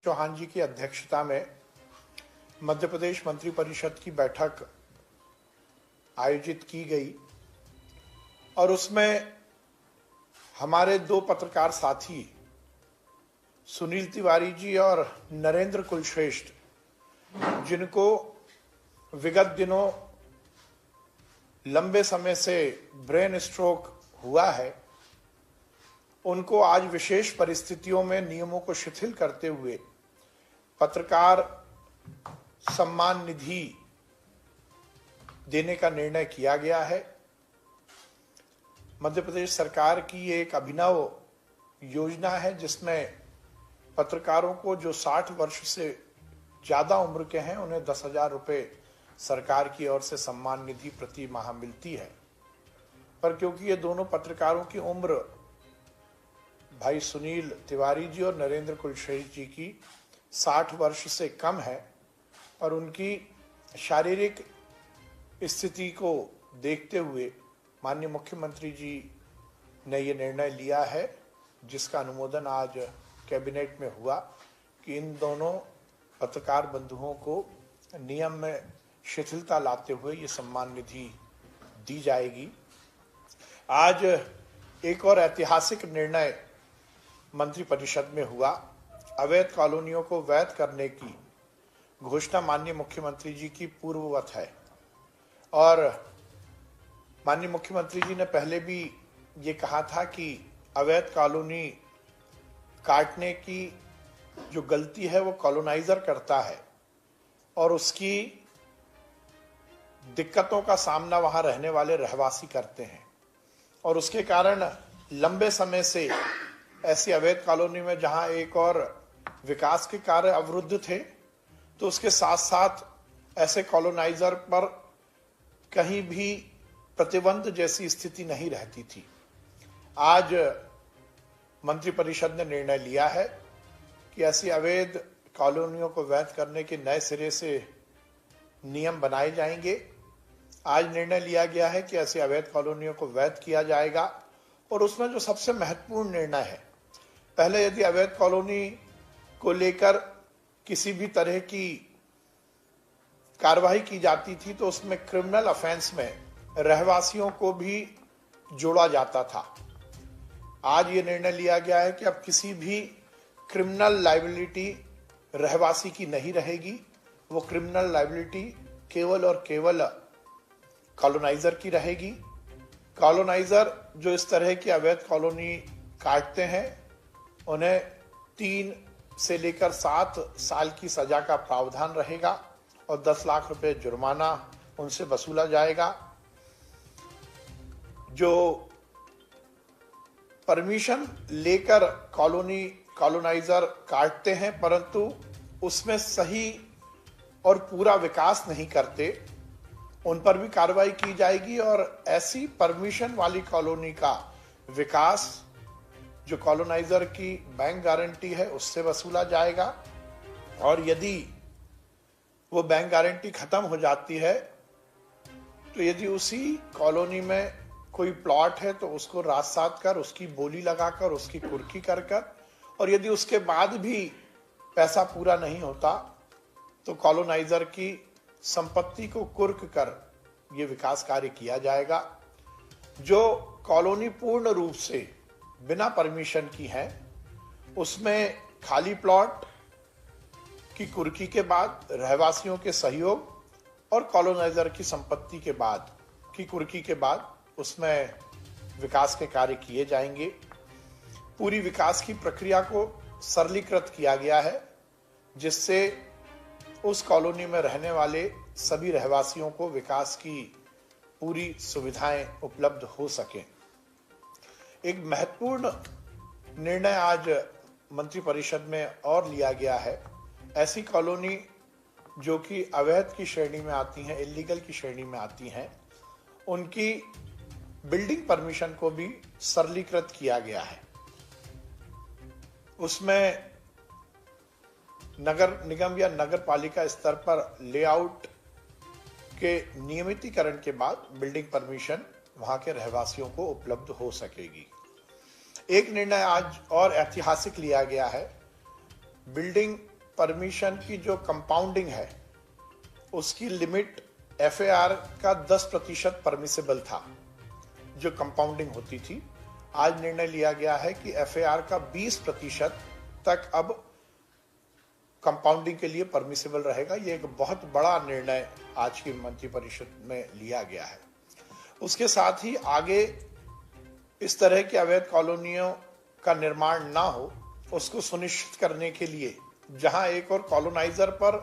चौहान जी की अध्यक्षता में मध्य प्रदेश मंत्रिपरिषद की बैठक आयोजित की गई और उसमें हमारे दो पत्रकार साथी सुनील तिवारी जी और नरेंद्र कुलश्रेष्ठ, जिनको विगत दिनों लंबे समय से ब्रेन स्ट्रोक हुआ है, उनको आज विशेष परिस्थितियों में नियमों को शिथिल करते हुए पत्रकार सम्मान निधि देने का निर्णय किया गया है। मध्य प्रदेश सरकार की एक अभिनव योजना है जिसमें पत्रकारों को जो 60 वर्ष से ज्यादा उम्र के हैं उन्हें 10,000 रुपये सरकार की ओर से सम्मान निधि प्रति माह मिलती है। पर क्योंकि ये दोनों पत्रकारों की उम्र भाई सुनील तिवारी जी और नरेंद्र कुलश्रेष्ठ जी की 60 वर्ष से कम है और उनकी शारीरिक स्थिति को देखते हुए माननीय मुख्यमंत्री जी ने ये निर्णय लिया है, जिसका अनुमोदन आज कैबिनेट में हुआ कि इन दोनों पत्रकार बंधुओं को नियम में शिथिलता लाते हुए ये सम्मान निधि दी जाएगी। आज एक और ऐतिहासिक निर्णय मंत्रिपरिषद में हुआ। अवैध कॉलोनियों को वैध करने की घोषणा माननीय मुख्यमंत्री जी की पूर्ववत है और माननीय मुख्यमंत्री जी ने पहले भी ये कहा था कि अवैध कॉलोनी काटने की जो गलती है वो कॉलोनाइजर करता है और उसकी दिक्कतों का सामना वहां रहने वाले रहवासी करते हैं और उसके कारण लंबे समय से ऐसी अवैध कॉलोनी में जहां एक और विकास के कार्य अवरुद्ध थे, तो उसके साथ साथ ऐसे कॉलोनाइजर पर कहीं भी प्रतिबंध जैसी स्थिति नहीं रहती थी। आज मंत्रिपरिषद ने निर्णय लिया है कि ऐसी अवैध कॉलोनियों को वैध करने के नए सिरे से नियम बनाए जाएंगे। आज निर्णय लिया गया है कि ऐसी अवैध कॉलोनियों को वैध किया जाएगा और उसमें जो सबसे महत्वपूर्ण निर्णय है, पहले यदि अवैध कॉलोनी को लेकर किसी भी तरह की कार्रवाई की जाती थी तो उसमें क्रिमिनल ऑफेंस में रहवासियों को भी जोड़ा जाता था। आज ये निर्णय लिया गया है कि अब किसी भी क्रिमिनल लायबिलिटी रहवासी की नहीं रहेगी, वो क्रिमिनल लायबिलिटी केवल और केवल कॉलोनाइजर की रहेगी। कॉलोनाइजर जो इस तरह की अवैध कॉलोनी काटते हैं उन्हें 3 से लेकर 7 साल की सजा का प्रावधान रहेगा और 10 लाख रुपए जुर्माना उनसे वसूला जाएगा। जो परमिशन लेकर कॉलोनाइजर काटते हैं परंतु उसमें सही और पूरा विकास नहीं करते, उन पर भी कार्रवाई की जाएगी और ऐसी परमिशन वाली कॉलोनी का विकास जो कॉलोनाइजर की बैंक गारंटी है उससे वसूला जाएगा और यदि वो बैंक गारंटी खत्म हो जाती है तो यदि उसी कॉलोनी में कोई प्लॉट है तो उसको रात-सात कर, उसकी बोली लगाकर, उसकी कुर्की कर कर और यदि उसके बाद भी पैसा पूरा नहीं होता तो कॉलोनाइजर की संपत्ति को कुर्क कर ये विकास कार्य किया जाएगा। जो कॉलोनी पूर्ण रूप से बिना परमिशन की है उसमें खाली प्लॉट की कुर्की के बाद, रहवासियों के सहयोग और कॉलोनाइजर की संपत्ति के बाद की कुर्की के बाद उसमें विकास के कार्य किए जाएंगे। पूरी विकास की प्रक्रिया को सरलीकृत किया गया है जिससे उस कॉलोनी में रहने वाले सभी रहवासियों को विकास की पूरी सुविधाएं उपलब्ध हो सकें। एक महत्वपूर्ण निर्णय आज मंत्रिपरिषद में और लिया गया है। ऐसी कॉलोनी जो कि अवैध की श्रेणी में आती हैं, इलीगल की श्रेणी में आती हैं, उनकी बिल्डिंग परमिशन को भी सरलीकृत किया गया है। उसमें नगर निगम या नगर पालिका स्तर पर लेआउट के नियमितीकरण के बाद बिल्डिंग परमिशन वहां के रहवासियों को उपलब्ध हो सकेगी। एक निर्णय आज और ऐतिहासिक लिया गया है। बिल्डिंग परमिशन की जो कंपाउंडिंग है उसकी लिमिट एफएआर का 10% परमिसेबल था, जो कंपाउंडिंग होती थी। आज निर्णय लिया गया है कि एफएआर का 20% तक अब कंपाउंडिंग के लिए परमिसेबल रहेगा। ये एक बहुत बड़ा निर्णय आज की मंत्रिपरिषद में लिया गया है। उसके साथ ही आगे इस तरह की अवैध कॉलोनियों का निर्माण ना हो, उसको सुनिश्चित करने के लिए जहां एक और कॉलोनाइजर पर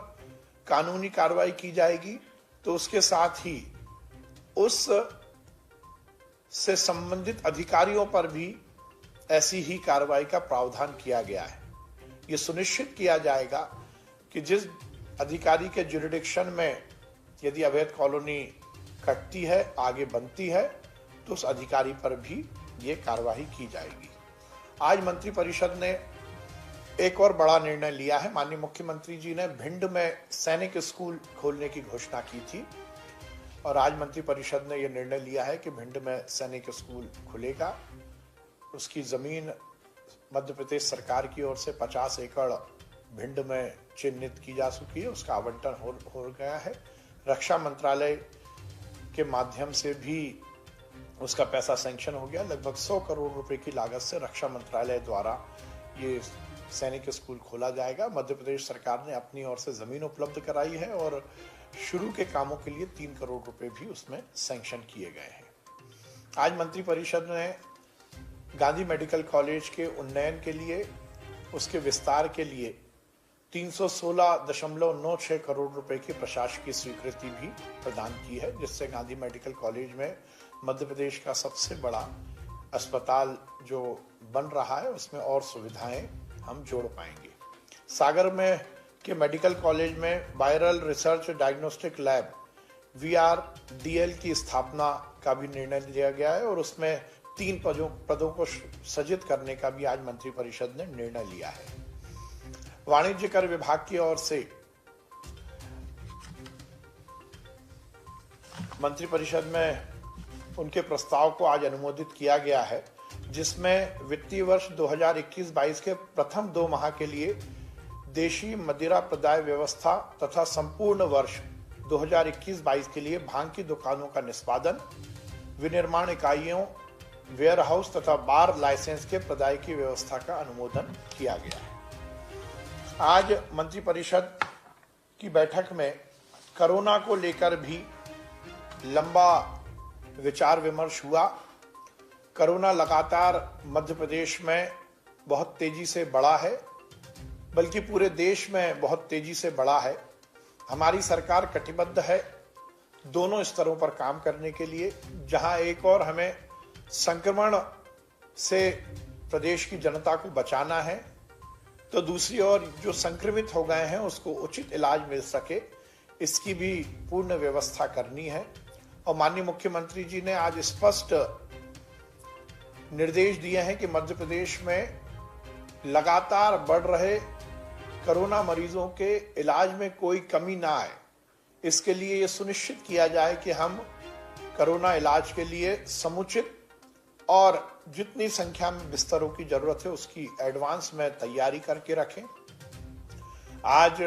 कानूनी कार्रवाई की जाएगी, तो उसके साथ ही उस से संबंधित अधिकारियों पर भी ऐसी ही कार्रवाई का प्रावधान किया गया है। यह सुनिश्चित किया जाएगा कि जिस अधिकारी के जुरिडिक्शन में यदि अवैध कॉलोनी कटती है, आगे बनती है, तो उस अधिकारी पर भी ये कार्रवाई की जाएगी। आज मंत्रिपरिषद ने एक और बड़ा निर्णय लिया है। माननीय मुख्यमंत्री जी ने भिंड में सैनिक स्कूल खोलने की घोषणा की थी और आज मंत्रिपरिषद ने यह निर्णय लिया है कि भिंड में सैनिक स्कूल खुलेगा। उसकी जमीन मध्य प्रदेश सरकार की ओर से 50 एकड़ भिंड में चिन्हित की जा चुकी है, उसका आवंटन हो गया है। रक्षा मंत्रालय के माध्यम से भी उसका पैसा सैंक्शन हो गया। लगभग 100 करोड़ रुपए की लागत से रक्षा मंत्रालय द्वारा ये सैनिक स्कूल खोला जाएगा। मध्य प्रदेश सरकार ने अपनी ओर से जमीन उपलब्ध कराई है और शुरू के कामों के लिए 3 करोड़ रुपए भी उसमें सैंक्शन किए गए हैं। आज मंत्रिपरिषद ने गांधी मेडिकल कॉलेज के उन्नयन के लिए, उसके विस्तार के लिए 316.96 करोड़ रुपए की प्रशासकीय स्वीकृति भी प्रदान की है, जिससे गांधी मेडिकल कॉलेज में मध्य प्रदेश का सबसे बड़ा अस्पताल जो बन रहा है उसमें और सुविधाएं हम जोड़ पाएंगे। सागर में के मेडिकल कॉलेज में viral research diagnostic lab VRDL की स्थापना का भी निर्णय लिया गया है और उसमें 3 पदों को सृजित करने का भी आज मंत्रिपरिषद ने निर्णय लिया है। वाणिज्य कर विभाग की ओर से मंत्रिपरिषद में उनके प्रस्ताव को आज अनुमोदित किया गया है, जिसमें वित्तीय वर्ष 2021-22 के प्रथम 2 माह के लिए देशी मदिरा प्रदाय व्यवस्था तथा संपूर्ण वर्ष 2021-22 के लिए भांग की दुकानों का निष्पादन, विनिर्माण इकाइयों, वेयर हाउस तथा बार लाइसेंस के प्रदाय की व्यवस्था का अनुमोदन किया गया है। आज मंत्रिपरिषद की बैठक में कोरोना को लेकर भी लंबा विचार विमर्श हुआ। कोरोना लगातार मध्य प्रदेश में बहुत तेजी से बढ़ा है, बल्कि पूरे देश में बहुत तेजी से बढ़ा है। हमारी सरकार कटिबद्ध है दोनों स्तरों पर काम करने के लिए। जहां एक और हमें संक्रमण से प्रदेश की जनता को बचाना है, तो दूसरी ओर जो संक्रमित हो गए हैं उसको उचित इलाज मिल सके, इसकी भी पूर्ण व्यवस्था करनी है। और माननीय मुख्यमंत्री जी ने आज स्पष्ट निर्देश दिए हैं कि मध्य प्रदेश में लगातार बढ़ रहे कोरोना मरीजों के इलाज में कोई कमी ना आए, इसके लिए यह सुनिश्चित किया जाए कि हम कोरोना इलाज के लिए समुचित और जितनी संख्या में बिस्तरों की जरूरत है उसकी एडवांस में तैयारी करके रखें। आज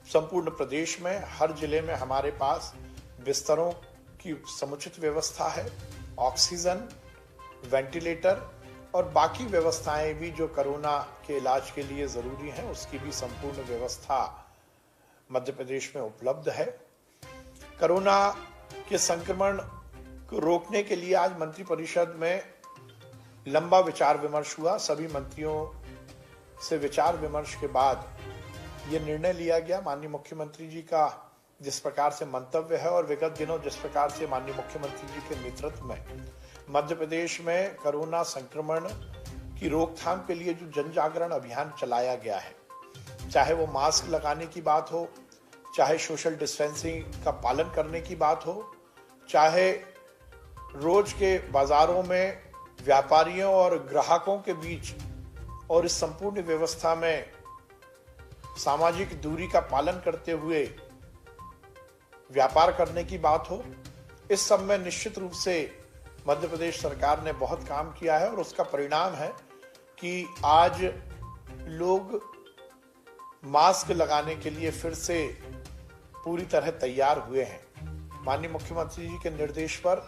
संपूर्ण प्रदेश में हर जिले में हमारे पास बिस्तरों की समुचित व्यवस्था है। ऑक्सीजन, वेंटिलेटर और बाकी व्यवस्थाएं भी जो कोरोना के इलाज के लिए जरूरी हैं, उसकी भी संपूर्ण व्यवस्था मध्य प्रदेश में उपलब्ध है। कोरोना के संक्रमण को रोकने के लिए आज मंत्रिपरिषद में लंबा विचार विमर्श हुआ। सभी मंत्रियों से विचार विमर्श के बाद यह निर्णय लिया गया। माननीय मुख्यमंत्री जी का जिस प्रकार से मंतव्य है और विगत दिनों जिस प्रकार से माननीय मुख्यमंत्री जी के नेतृत्व में मध्य प्रदेश में कोरोना संक्रमण की रोकथाम के लिए जो जन जागरण अभियान चलाया गया है, चाहे वो मास्क लगाने की बात हो, चाहे सोशल डिस्टेंसिंग का पालन करने की बात हो, चाहे रोज के बाजारों में व्यापारियों और ग्राहकों के बीच और इस संपूर्ण व्यवस्था में सामाजिक दूरी का पालन करते हुए व्यापार करने की बात हो, इस सब में निश्चित रूप से मध्य प्रदेश सरकार ने बहुत काम किया है और उसका परिणाम है कि आज लोग मास्क लगाने के लिए फिर से पूरी तरह तैयार हुए हैं। माननीय मुख्यमंत्री जी के निर्देश पर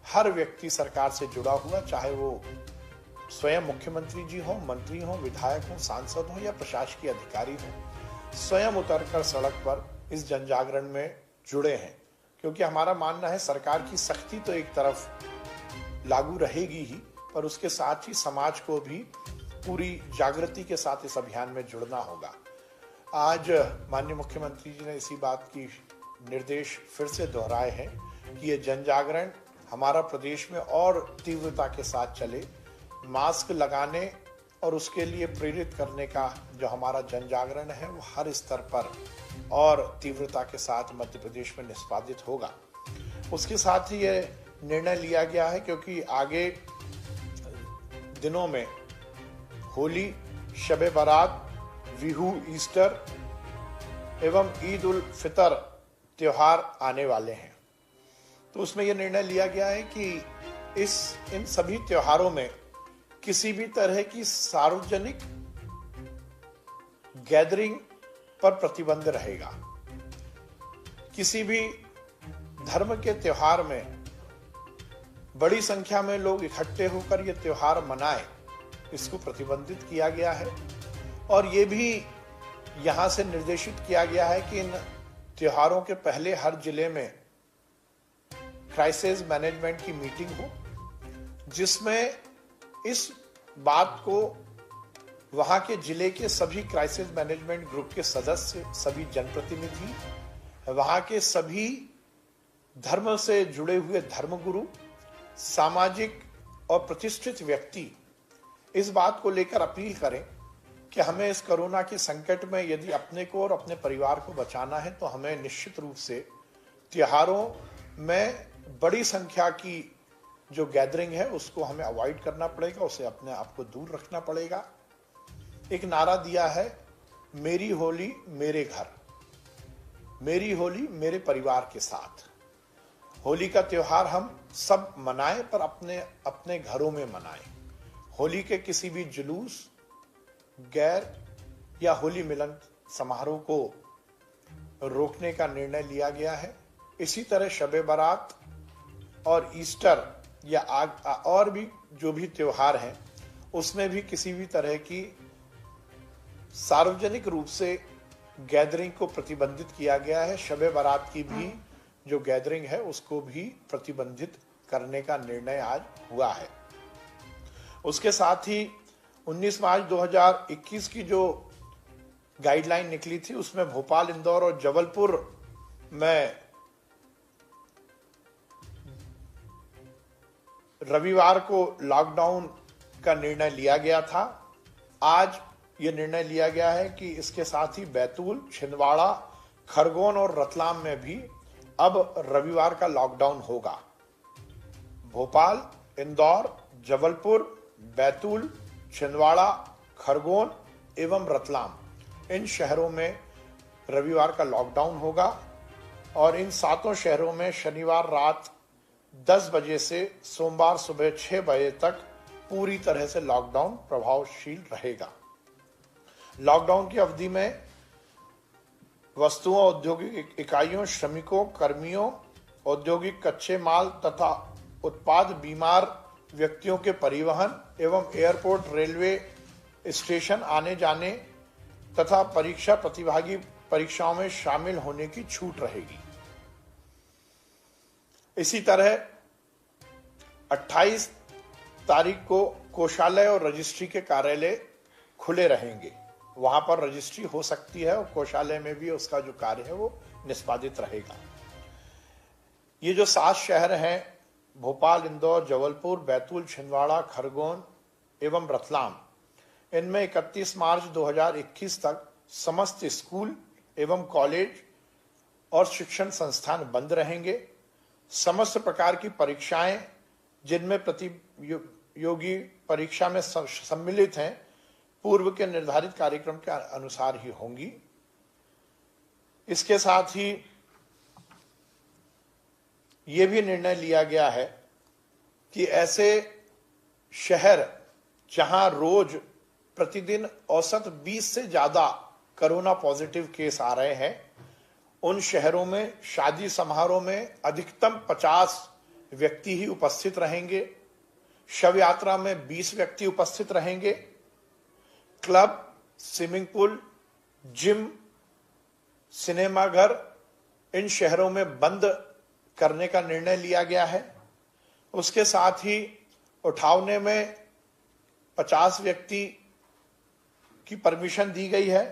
हर व्यक्ति सरकार से जुड़ा हुआ, चाहे वो स्वयं मुख्यमंत्री जी हो, मंत्री हो, विधायक हो, सांसद हो या प्रशासकीय अधिकारी हो, स्वयं उतरकर सड़क पर इस जन जागरण में जुड़े हैं। क्योंकि हमारा मानना है सरकार की सख्ती तो एक तरफ लागू रहेगी ही, पर उसके साथ ही समाज को भी पूरी जागृति के साथ इस अभियान में जुड़ना होगा। आज माननीय मुख्यमंत्री जी ने इसी बात की निर्देश फिर से दोहराए हैं कि ये जन जागरण हमारा प्रदेश में और तीव्रता के साथ चले। मास्क लगाने और उसके लिए प्रेरित करने का जो हमारा जन जागरण है वो हर स्तर पर और तीव्रता के साथ मध्य प्रदेश में निष्पादित होगा। उसके साथ ही ये निर्णय लिया गया है क्योंकि आगे दिनों में होली, शबे बारात, बिहू, ईस्टर एवं ईद उल फितर त्योहार आने वाले हैं। तो उसमें यह निर्णय लिया गया है कि इन सभी त्योहारों में किसी भी तरह की सार्वजनिक गैदरिंग पर प्रतिबंध रहेगा। किसी भी धर्म के त्योहार में बड़ी संख्या में लोग इकट्ठे होकर यह त्योहार मनाएं, इसको प्रतिबंधित किया गया है। और यह भी यहां से निर्देशित किया गया है कि इन त्योहारों के पहले हर जिले में क्राइसिस मैनेजमेंट की मीटिंग हो, जिसमें इस बात को वहां के जिले के सभी क्राइसिस मैनेजमेंट ग्रुप के सदस्य, सभी जनप्रतिनिधि, वहां के सभी धर्म से जुड़े हुए धर्मगुरु, सामाजिक और प्रतिष्ठित व्यक्ति इस बात को लेकर अपील करें कि हमें इस कोरोना के संकट में यदि अपने को और अपने परिवार को बचाना है तो हमें निश्चित रूप से त्योहारों में बड़ी संख्या की जो गैदरिंग है उसको हमें अवॉइड करना पड़ेगा, उसे अपने आप को दूर रखना पड़ेगा। एक नारा दिया है, मेरी होली मेरे घर, मेरी होली मेरे परिवार के साथ। होली का त्योहार हम सब मनाएं, पर अपने अपने घरों में मनाएं। होली के किसी भी जुलूस, गैर या होली मिलन समारोह को रोकने का निर्णय लिया गया है। इसी तरह शबे बारात और ईस्टर या और भी जो भी त्योहार हैं उसमें भी किसी भी तरह की सार्वजनिक रूप से गैदरिंग को प्रतिबंधित किया गया है। शबे बारात की भी जो गैदरिंग है उसको भी प्रतिबंधित करने का निर्णय आज हुआ है। उसके साथ ही 19 मार्च 2021 की जो गाइडलाइन निकली थी उसमें भोपाल, इंदौर और जबलपुर में रविवार को लॉकडाउन का निर्णय लिया गया था। आज यह निर्णय लिया गया है कि इसके साथ ही बैतूल, छिंदवाड़ा, खरगोन और रतलाम में भी अब रविवार का लॉकडाउन होगा। भोपाल, इंदौर, जबलपुर, बैतूल, छिंदवाड़ा, खरगोन एवं रतलाम, इन शहरों में रविवार का लॉकडाउन होगा और इन 7 शहरों में शनिवार रात 10 बजे से सोमवार सुबह 6 बजे तक पूरी तरह से लॉकडाउन प्रभावशील रहेगा। लॉकडाउन की अवधि में वस्तुओं, औद्योगिक इकाइयों, श्रमिकों, कर्मियों, औद्योगिक कच्चे माल तथा उत्पाद, बीमार व्यक्तियों के परिवहन एवं एयरपोर्ट, रेलवे स्टेशन आने जाने तथा परीक्षा प्रतिभागी परीक्षाओं में शामिल होने की छूट रहेगी। इसी तरह 28 तारीख को कोषालय और रजिस्ट्री के कार्यालय खुले रहेंगे। वहां पर रजिस्ट्री हो सकती है और कोषालय में भी उसका जो कार्य है वो निष्पादित रहेगा। ये जो 7 शहर हैं, भोपाल, इंदौर, जबलपुर, बैतूल, छिंदवाड़ा, खरगोन एवं रतलाम, इनमें 31 मार्च 2021 तक समस्त स्कूल एवं कॉलेज और शिक्षण संस्थान बंद रहेंगे। समस्त प्रकार की परीक्षाएं जिनमें प्रतियोगी परीक्षा में सम्मिलित हैं पूर्व के निर्धारित कार्यक्रम के अनुसार ही होंगी। इसके साथ ही ये भी निर्णय लिया गया है कि ऐसे शहर जहां रोज प्रतिदिन औसत 20 से ज्यादा कोरोना पॉजिटिव केस आ रहे हैं, उन शहरों में शादी समारोह में अधिकतम 50 व्यक्ति ही उपस्थित रहेंगे, शव यात्रा में 20 व्यक्ति उपस्थित रहेंगे, क्लब, स्विमिंग पूल, जिम, सिनेमाघर इन शहरों में बंद करने का निर्णय लिया गया है। उसके साथ ही उठावने में 50 व्यक्ति की परमिशन दी गई है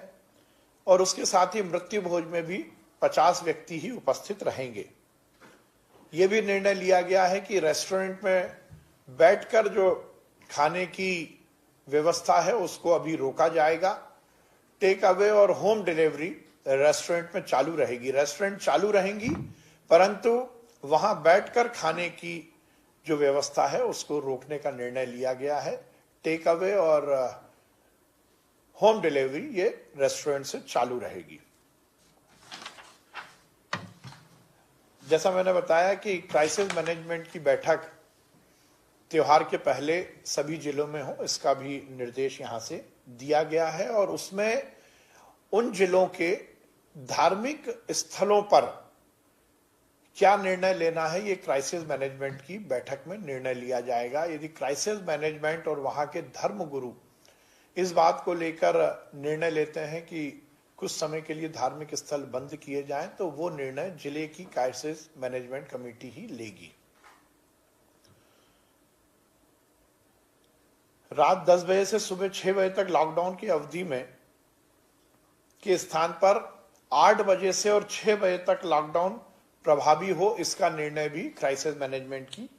और उसके साथ ही मृत्यु भोज में भी 50 व्यक्ति ही उपस्थित रहेंगे। यह भी निर्णय लिया गया है कि रेस्टोरेंट में बैठकर जो खाने की व्यवस्था है उसको अभी रोका जाएगा। टेक अवे और होम डिलीवरी रेस्टोरेंट में चालू रहेगी। रेस्टोरेंट चालू रहेंगी परंतु वहां बैठकर खाने की जो व्यवस्था है उसको रोकने का निर्णय लिया गया है। टेक अवे और होम डिलीवरी ये रेस्टोरेंट से चालू रहेगी। जैसा मैंने बताया कि क्राइसिस मैनेजमेंट की बैठक त्योहार के पहले सभी जिलों में हो, इसका भी निर्देश यहां से दिया गया है और उसमें उन जिलों के धार्मिक स्थलों पर क्या निर्णय लेना है ये क्राइसिस मैनेजमेंट की बैठक में निर्णय लिया जाएगा। यदि क्राइसिस मैनेजमेंट और वहां के धर्म गुरु इस बात को लेकर निर्णय लेते हैं कि कुछ समय के लिए धार्मिक स्थल बंद किए जाएं तो वो निर्णय जिले की क्राइसिस मैनेजमेंट कमेटी ही लेगी। रात 10 बजे से सुबह 6 बजे तक लॉकडाउन की अवधि में के स्थान पर 8 बजे से और 6 बजे तक लॉकडाउन प्रभावी हो, इसका निर्णय भी क्राइसिस मैनेजमेंट की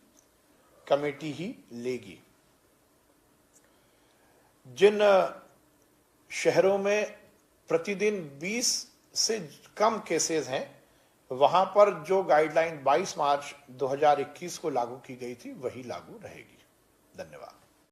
कमेटी ही लेगी। जिन शहरों में प्रतिदिन 20 से कम केसेस हैं वहां पर जो गाइडलाइन 22 मार्च 2021 को लागू की गई थी वही लागू रहेगी। धन्यवाद।